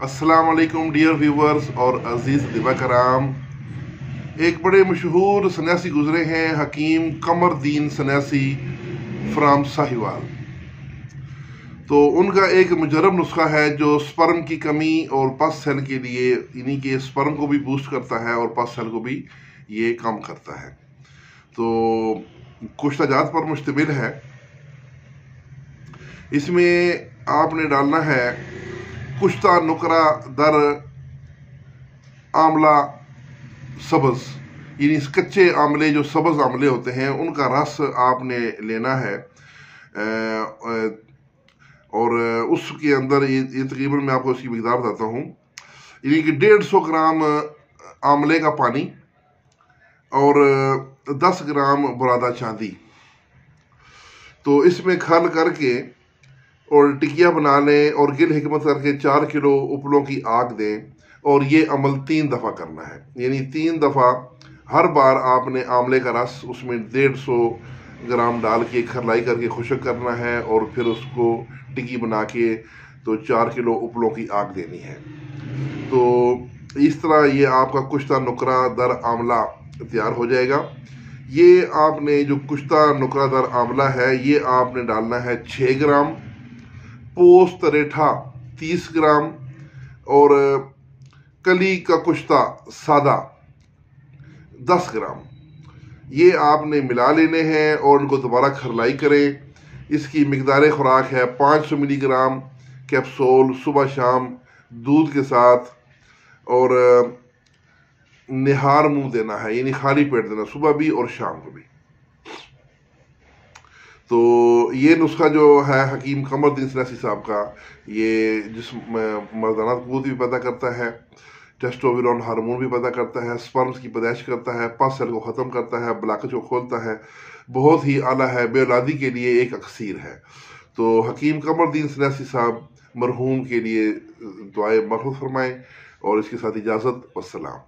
السلام علیکم dear viewers اور عزیز دبا کرام. ایک بڑے مشہور سنیاسی گزرے ہیں، حکیم قمر الدین سنیاسی فرام ساہیوال. تو ان کا ایک مجرب نسخہ ہے جو سپرم کی کمی اور پس سیل کے لیے، یعنی کہ سپرم کو بھی بوسٹ کرتا ہے اور پس سیل کو بھی یہ کم کرتا ہے. تو کشتہ جات پر مشتمل ہے. اس میں آپ نے ڈالنا ہے کشتہ نقرہ در آملہ سبز، یعنی کچے آملے، جو سبز آملے ہوتے ہیں ان کا رس آپ نے لینا ہے. اور اس کے اندر یہ تقریباً میں آپ کو اس کی مقدار بتاتا ہوں، یعنی کہ 150 گرام آملے کا پانی اور 10 گرام برادہ چاندی. تو اس میں کھل کر کے اور ٹکیا بنا لیں اور گل حکمت کر کے 4 کلو اپلوں کی آگ دیں. اور یہ عمل 3 دفعہ کرنا ہے، یعنی 3 دفعہ ہر بار آپ نے آملے کا رس اس میں 150 گرام ڈال کے کھرلائی کر کے خشک کرنا ہے اور پھر اس کو ٹکی بنا کے تو 4 کلو اپلوں کی آگ دینی ہے. تو اس طرح یہ آپ کا کشتہ نقرہ در آملہ تیار ہو جائے گا. یہ آپ نے جو کشتہ نقرہ در آملہ ہے یہ آپ نے ڈالنا ہے 6 گرام، پوست ریٹھا 30 گرام اور کلی کا کشتہ سادہ 10 گرام. یہ آپ نے ملا لینے ہیں اور ان کو دوبارہ کھرلائی کریں. اس کی مقدار خوراک ہے 500 ملی گرام کیپسول صبح شام دودھ کے ساتھ، اور نہار منہ دینا ہے، یعنی خالی پیٹ دینا، صبح بھی اور شام کو بھی. تو یہ نسخہ جو ہے حکیم قمر الدین سنیاسی صاحب کا، یہ جسم مردانہ قوت بھی پیدا کرتا ہے، ٹیسٹوسٹیرون ہارمون بھی پیدا کرتا ہے، سپرمز کی پیدائش کرتا ہے، پس سیل کو ختم کرتا ہے، بلاکج کو کھولتا ہے. بہت ہی اعلیٰ ہے، بے اولادی کے لیے ایک اکسیر ہے. تو حکیم قمر الدین سنیاسی صاحب مرحوم کے لیے دعائے مغفرت فرمائیں اور اس کے ساتھ اجازت. والسلام.